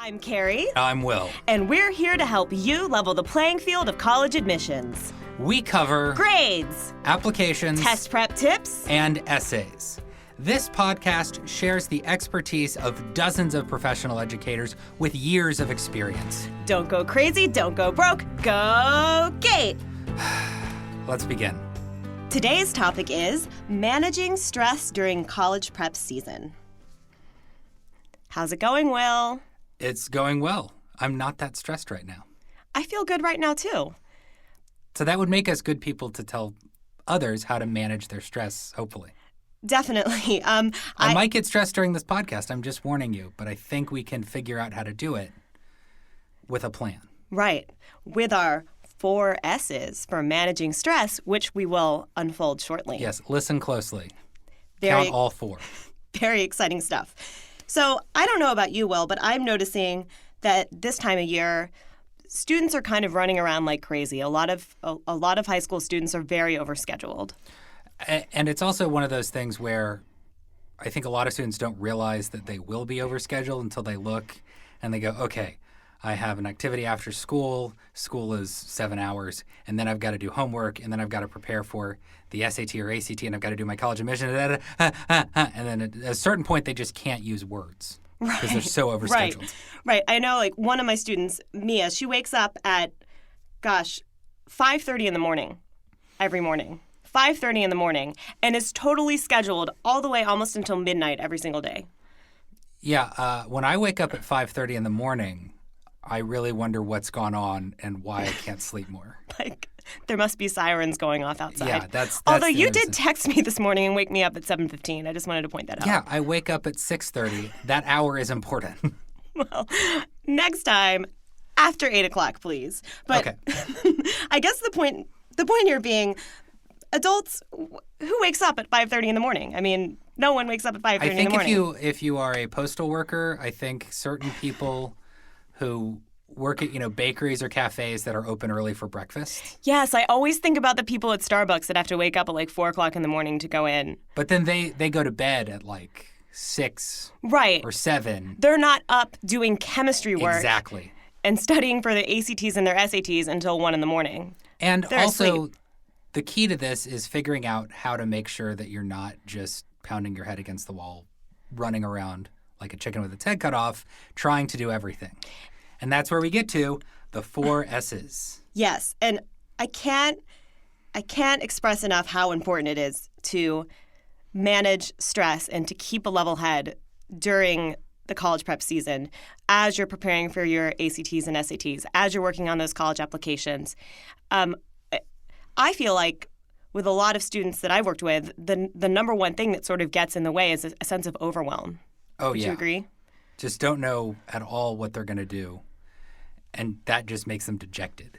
I'm Carrie. I'm Will. And we're here to help you level the playing field of college admissions. We cover grades, applications, test prep tips, and essays. This podcast shares the expertise of dozens of professional educators with years of experience. Don't go crazy, don't go broke, go GATE! Let's begin. Today's topic is managing stress during college prep season. How's it going, Will? It's going well. I'm not that stressed right now. I feel good right now, too. So that would make us good people to tell others how to manage their stress, hopefully. Definitely. I might get stressed during this podcast, I'm just warning you, but I think we can figure out how to do it with a plan. Right. With our 4 S's for managing stress, which we will unfold shortly. Yes, listen closely. Count all 4. Very exciting stuff. So I don't know about you, Will, but I'm noticing that this time of year, students are kind of running around like crazy. A lot of high school students are very overscheduled. And it's also one of those things where I think a lot of students don't realize that they will be overscheduled until they look and they go, okay, I have an activity after school. School is 7 hours, and then I've got to do homework, and then I've got to prepare for the SAT or ACT, and I've got to do my college admission, and then at a certain point, they just can't use words because they're so overscheduled. Right. I know, like, one of my students, Mia, she wakes up at, 5:30 in the morning every morning. 5:30 in the morning, and is totally scheduled all the way almost until midnight every single day. Yeah. When I wake up at 5:30 in the morning, I really wonder what's gone on and why I can't sleep more. Like, there must be sirens going off outside. Yeah, that's Although you did text me this morning and wake me up at 7:15. I just wanted to point that out. Yeah, I wake up at 6:30. That hour is important. Well, next time, after 8 o'clock, please. But okay. I guess the point here being, adults, who wakes up at 5:30 in the morning? I mean, no one wakes up at 5:30 in the morning. I think if you are a postal worker, I think certain people who work at, bakeries or cafes that are open early for breakfast. Yes, I always think about the people at Starbucks that have to wake up at like 4 o'clock in the morning to go in. But then they go to bed at like 6 or 7. They're not up doing chemistry work. Exactly. And studying for the ACTs and their SATs until 1 in the morning. And They're also, asleep. The key to this is figuring out how to make sure that you're not just pounding your head against the wall, running around like a chicken with its head cut off, trying to do everything. And that's where we get to the 4 S's. Yes, and I can't express enough how important it is to manage stress and to keep a level head during the college prep season as you're preparing for your ACTs and SATs, as you're working on those college applications. I feel like with a lot of students that I've worked with, the number one thing that sort of gets in the way is a sense of overwhelm. Oh, Would you agree? Just don't know at all what they're going to do. And that just makes them dejected.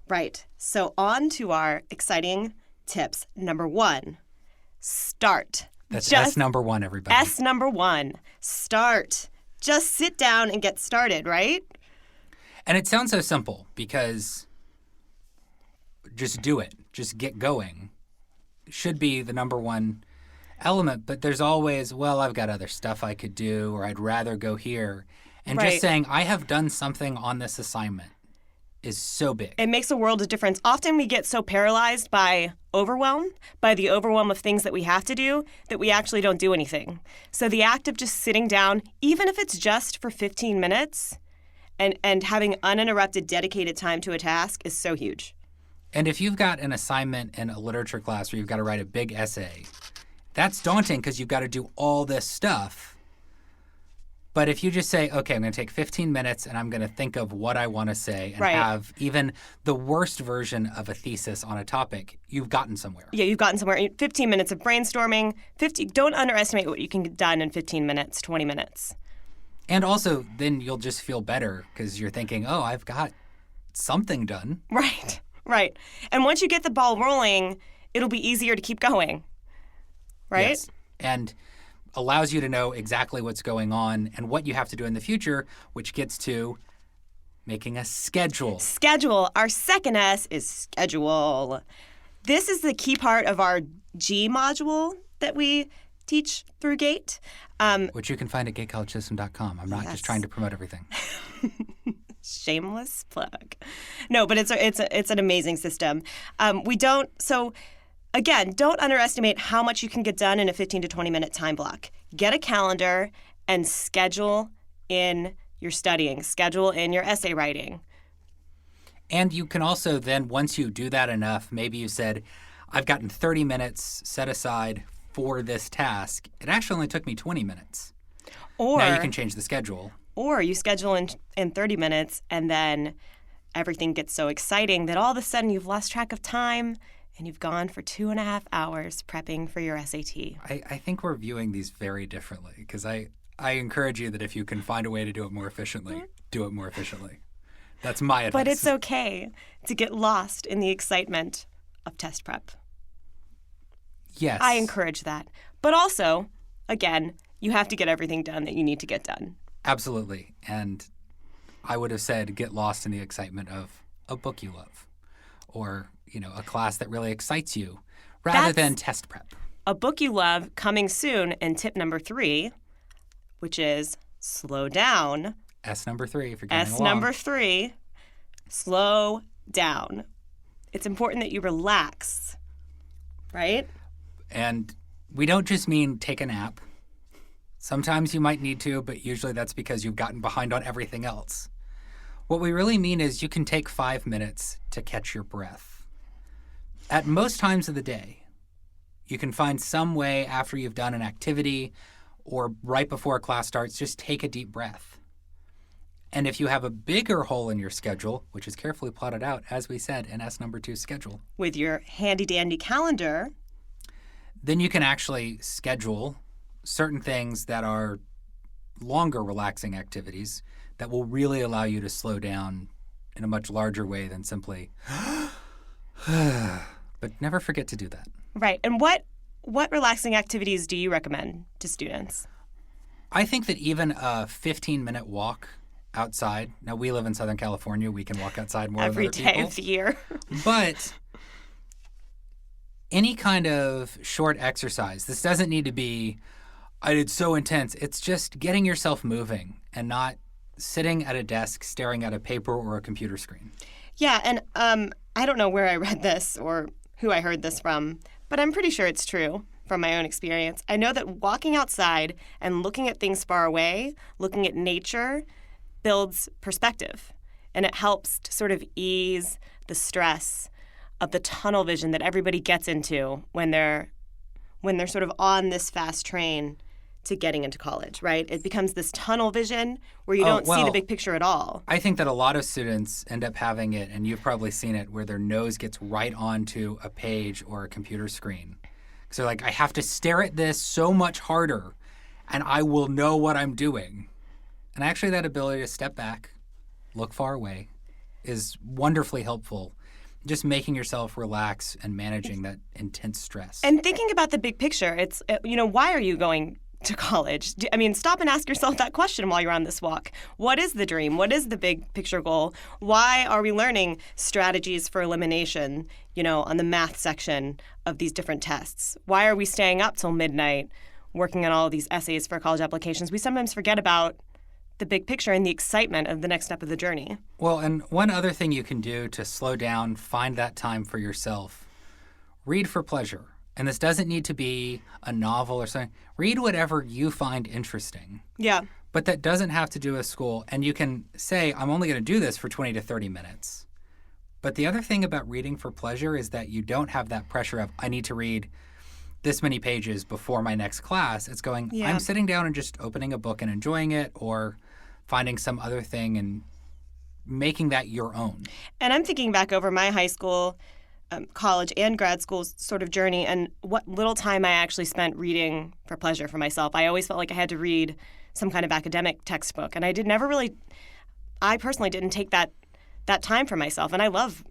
Right. So on to our exciting tips. Number 1, start. That's S number 1, everybody. S number 1, start. Just sit down and get started, right? And it sounds so simple because just do it. Just get going. Should be the number 1 element. But there's always, well, I've got other stuff I could do, or I'd rather go here. And just saying, I have done something on this assignment is so big. It makes a world of difference. Often we get so paralyzed by overwhelm, by the overwhelm of things that we have to do, that we actually don't do anything. So the act of just sitting down, even if it's just for 15 minutes, and having uninterrupted, dedicated time to a task is so huge. And if you've got an assignment in a literature class where you've got to write a big essay, that's daunting because you've got to do all this stuff. But if you just say, okay, I'm going to take 15 minutes and I'm going to think of what I want to say and have even the worst version of a thesis on a topic, you've gotten somewhere. Yeah, you've gotten somewhere. 15 minutes of brainstorming. Don't underestimate what you can get done in 15 minutes, 20 minutes. And also, then you'll just feel better because you're thinking, oh, I've got something done. Right. And once you get the ball rolling, it'll be easier to keep going. Right? Yes. And allows you to know exactly what's going on and what you have to do in the future, which gets to making a schedule. Schedule. Our second S is schedule. This is the key part of our G module that we teach through GATE. Which you can find at gatecollegesystem.com. I'm not just trying to promote everything. Shameless plug. No, but it's an amazing system. Again, don't underestimate how much you can get done in a 15 to 20 minute time block. Get a calendar and schedule in your studying, schedule in your essay writing. And you can also then, once you do that enough, maybe you said, I've gotten 30 minutes set aside for this task. It actually only took me 20 minutes. Or now you can change the schedule. Or you schedule in 30 minutes and then everything gets so exciting that all of a sudden you've lost track of time and you've gone for 2.5 hours prepping for your SAT. I think we're viewing these very differently because I encourage you that if you can find a way to do it more efficiently, do it more efficiently. That's my advice. But it's okay to get lost in the excitement of test prep. Yes. I encourage that. But also, again, you have to get everything done that you need to get done. Absolutely. And I would have said get lost in the excitement of a book you love or, a class that really excites you rather than test prep. A book you love coming soon, and tip number 3, which is slow down. S number 3 if you're getting along. S number 3, slow down. It's important that you relax, right? And we don't just mean take a nap. Sometimes you might need to, but usually that's because you've gotten behind on everything else. What we really mean is you can take 5 minutes to catch your breath. At most times of the day, you can find some way after you've done an activity or right before a class starts, just take a deep breath. And if you have a bigger hole in your schedule, which is carefully plotted out, as we said, in S number 2 schedule, with your handy-dandy calendar, then you can actually schedule certain things that are longer relaxing activities that will really allow you to slow down in a much larger way than simply but never forget to do that. Right. And what relaxing activities do you recommend to students? I think that even a 15-minute walk outside. Now, we live in Southern California. We can walk outside more every than other day of the year. But any kind of short exercise, this doesn't need to be, it's so intense. It's just getting yourself moving and not sitting at a desk staring at a paper or a computer screen. Yeah, and I don't know where I read this or who I heard this from, but I'm pretty sure it's true from my own experience. I know that walking outside and looking at things far away, looking at nature, builds perspective, and it helps to sort of ease the stress of the tunnel vision that everybody gets into when they're sort of on this fast train to getting into college, right? It becomes this tunnel vision where you don't see the big picture at all. I think that a lot of students end up having it, and you've probably seen it, where their nose gets right onto a page or a computer screen. So they're like, I have to stare at this so much harder, and I will know what I'm doing. And actually that ability to step back, look far away, is wonderfully helpful. Just making yourself relax and managing that intense stress. And thinking about the big picture, it's, why are you going to college? Stop and ask yourself that question while you're on this walk. What is the dream? What is the big picture goal? Why are we learning strategies for elimination, on the math section of these different tests? Why are we staying up till midnight working on all of these essays for college applications? We sometimes forget about the big picture and the excitement of the next step of the journey. Well, and one other thing you can do to slow down, find that time for yourself, read for pleasure. And this doesn't need to be a novel or something. Read whatever you find interesting. Yeah. But that doesn't have to do with school. And you can say, I'm only going to do this for 20 to 30 minutes. But the other thing about reading for pleasure is that you don't have that pressure of, I need to read this many pages before my next class. It's going, I'm sitting down and just opening a book and enjoying it, or finding some other thing and making that your own. And I'm thinking back over my high school, college, and grad school sort of journey, and what little time I actually spent reading for pleasure for myself. I always felt like I had to read some kind of academic textbook, and I personally didn't take that time for myself. And I love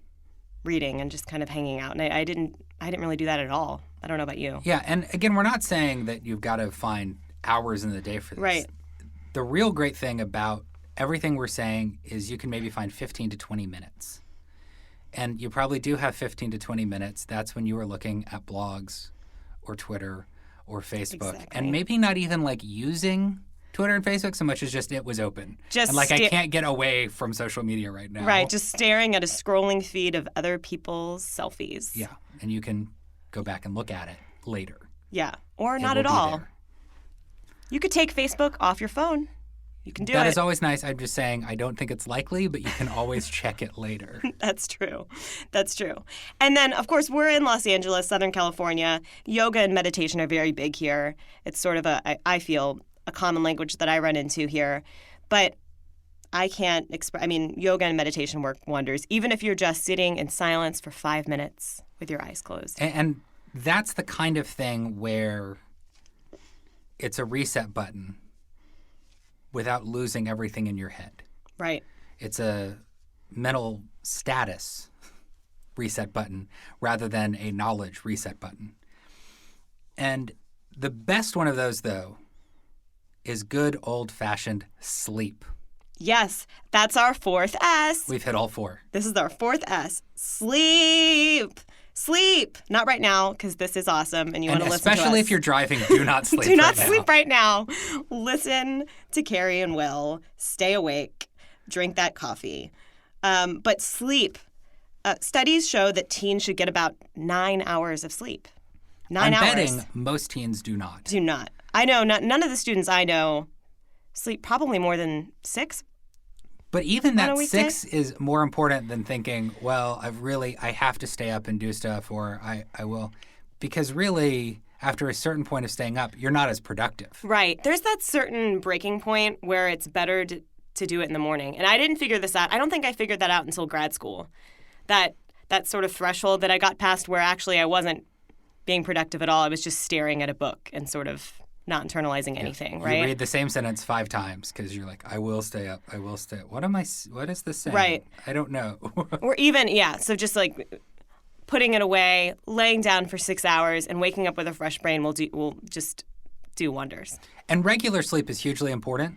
reading and just kind of hanging out, and I didn't really do that at all. I don't know about you. Yeah, and again, we're not saying that you've got to find hours in the day for this. Right. The real great thing about everything we're saying is you can maybe find 15 to 20 minutes. And you probably do have 15 to 20 minutes. That's when you are looking at blogs or Twitter or Facebook. Exactly. And maybe not even using Twitter and Facebook so much as just it was open. Just and I can't get away from social media right now. Right, just staring at a scrolling feed of other people's selfies. Yeah, and you can go back and look at it later. Yeah, or It not will at be all. there. You could take Facebook off your phone. You can do it. That is always nice. I'm just saying I don't think it's likely, but you can always check it later. That's true. That's true. And then, of course, we're in Los Angeles, Southern California. Yoga and meditation are very big here. It's sort of I feel, a common language that I run into here. But I can't express, yoga and meditation work wonders, even if you're just sitting in silence for 5 minutes with your eyes closed. And that's the kind of thing where it's a reset button without losing everything in your head. Right. It's a mental status reset button rather than a knowledge reset button. And the best one of those, though, is good old-fashioned sleep. Yes, that's our fourth S. We've hit all four. This is our fourth S. Sleep. Sleep. Not right now, because this is awesome and you want to listen to us. Especially if you're driving, do not sleep Do not right sleep now. right now. Listen to Carrie and Will. Stay awake. Drink that coffee. But sleep. Studies show that teens should get about 9 hours of sleep. 9 hours. I'm betting most teens do not. Do not. I know none of the students I know sleep probably more than 6. But even that weekday? 6 is more important than thinking, well, I have to stay up and do stuff, or I will. Because really, after a certain point of staying up, you're not as productive. Right. There's that certain breaking point where it's better to do it in the morning. And I didn't figure this out. I don't think I figured that out until grad school. That sort of threshold that I got past where actually I wasn't being productive at all. I was just staring at a book and sort of not internalizing anything, right? You read the same sentence 5 times because you're like, I will stay up. I will stay up. What is this saying? Right. I don't know. Or even, so just like putting it away, laying down for 6 hours, and waking up with a fresh brain will just do wonders. And regular sleep is hugely important,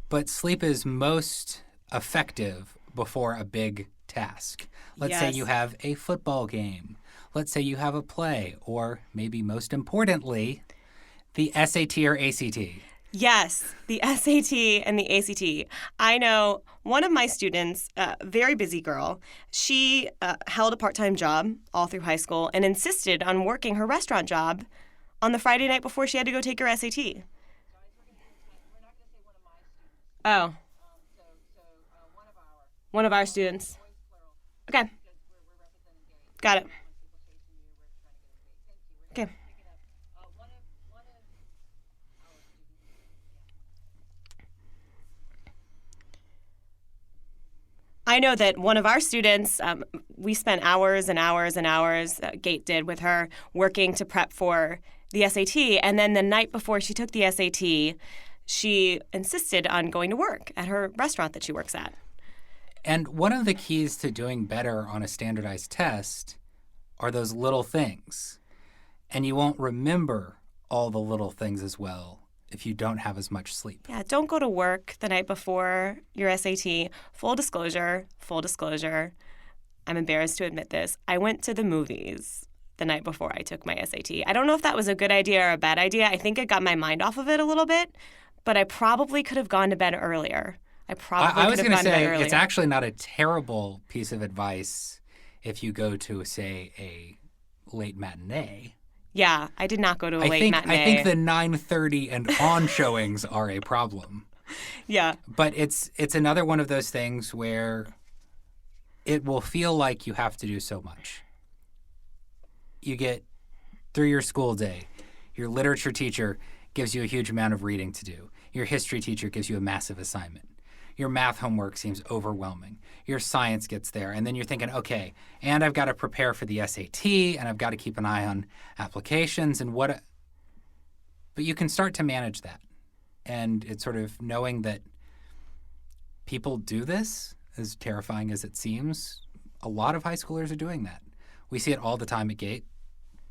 but sleep is most effective before a big task. Let's say you have a football game. Let's say you have a play, or maybe most importantly, the SAT or ACT. Yes, the SAT and the ACT. I know one of my students, very busy girl, she held a part-time job all through high school and insisted on working her restaurant job on the Friday night before she had to go take her SAT. Oh. One of our students. Okay. Got it. Okay. I know that one of our students, we spent hours and hours and hours, Gate did with her, working to prep for the SAT. And then the night before she took the SAT, she insisted on going to work at her restaurant that she works at. And one of the keys to doing better on a standardized test are those little things. And you won't remember all the little things as well if you don't have as much sleep. Yeah, don't go to work the night before your SAT. Full disclosure, I'm embarrassed to admit this. I went to the movies the night before I took my SAT. I don't know if that was a good idea or a bad idea. I think it got my mind off of it a little bit, but I probably could have gone to bed earlier. I was going to say, it's actually not a terrible piece of advice if you go to, say, a late matinee. Yeah, I did not go to a late matinee. I think the 9:30 and on showings are a problem. Yeah. But it's another one of those things where it will feel like you have to do so much. You get through your school day, your literature teacher gives you a huge amount of reading to do. Your history teacher gives you a massive assignment. Your math homework seems overwhelming. Your science gets there. And then you're thinking, okay, and I've got to prepare for the SAT, and I've got to keep an eye on applications and what. But you can start to manage that. And it's sort of knowing that people do this, as terrifying as it seems. A lot of high schoolers are doing that. We see it all the time at Gate.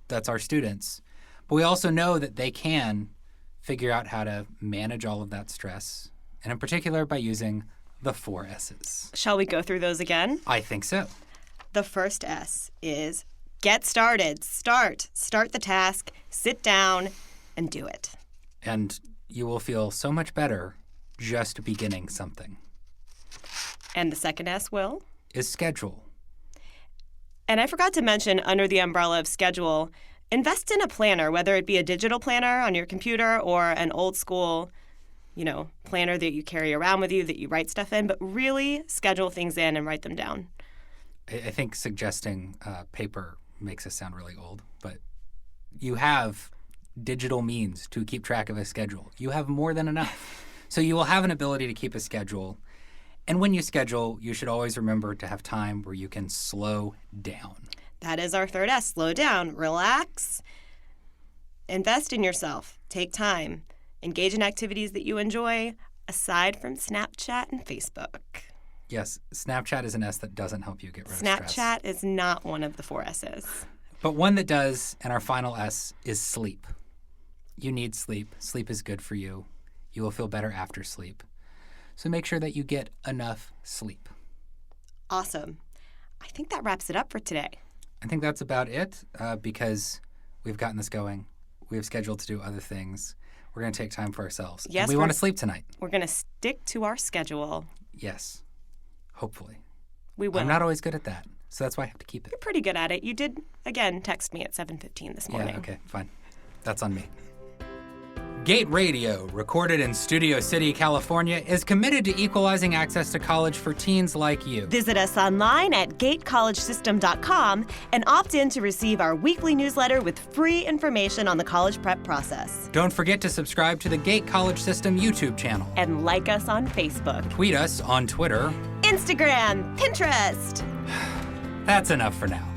That's our students. But we also know that they can figure out how to manage all of that stress, and in particular by using the 4 S's. Shall we go through those again? I think so. The first S is get started. Start the task, sit down, and do it. And you will feel so much better just beginning something. And the second S, Will? Is schedule. And I forgot to mention, under the umbrella of schedule, invest in a planner, whether it be a digital planner on your computer or an old school, planner that you carry around with you that you write stuff in, but really schedule things in and write them down. I think suggesting paper makes us sound really old, but you have digital means to keep track of a schedule. You have more than enough. So you will have an ability to keep a schedule. And when you schedule, you should always remember to have time where you can slow down. That is our third S. Slow down, relax, invest in yourself, take time, engage in activities that you enjoy, aside from Snapchat and Facebook. Yes, Snapchat is an S that doesn't help you get rid of stress. Snapchat is not one of the 4 S's. But one that does, and our final S, is sleep. You need sleep. Sleep is good for you. You will feel better after sleep. So make sure that you get enough sleep. Awesome. I think that wraps it up for today. I think that's about it because we've gotten this going. We have scheduled to do other things. We're going to take time for ourselves. Yes, and we want to sleep tonight. We're going to stick to our schedule. Yes. Hopefully. We will. I'm not always good at that, so that's why I have to keep it. You're pretty good at it. You did, again, text me at 7:15 this morning. Yeah, okay, fine. That's on me. Gate Radio, recorded in Studio City, California, is committed to equalizing access to college for teens like you. Visit us online at gatecollegesystem.com and opt in to receive our weekly newsletter with free information on the college prep process. Don't forget to subscribe to the Gate College System YouTube channel. And like us on Facebook. Tweet us on Twitter. Instagram, Pinterest. That's enough for now.